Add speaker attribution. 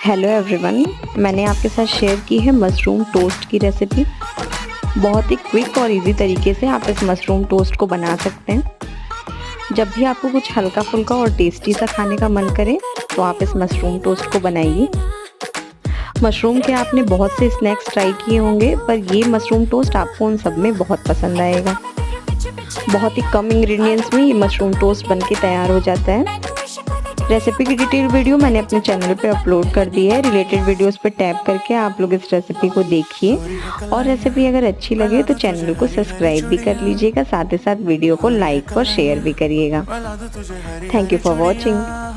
Speaker 1: Hello everyone, मैंने आपके साथ शेयर की है मशरूम टोस्ट की रेसिपी। बहुत ही क्विक और इजी तरीके से आप इस मशरूम टोस्ट को बना सकते हैं। जब भी आपको कुछ हल्का फुल्का और टेस्टी सा खाने का मन करे तो आप इस मशरूम टोस्ट को बनाइए। मशरूम के आपने बहुत से स्नैक्स ट्राई किए होंगे, पर ये मशरूम टोस्ट आपको उन सब में बहुत पसंद आएगा। बहुत ही कम इंग्रेडिएंट्स में ये मशरूम टोस्ट बनके तैयार हो जाता है। रेसिपी की डिटेल वीडियो मैंने अपने चैनल पे अपलोड कर दी है। रिलेटेड वीडियोस पे टैप करके आप लोग इस रेसिपी को देखिए, और रेसिपी अगर अच्छी लगे तो चैनल को सब्सक्राइब भी कर लीजिएगा, साथ ही साथ वीडियो को लाइक और शेयर भी करिएगा। Thank you for watching.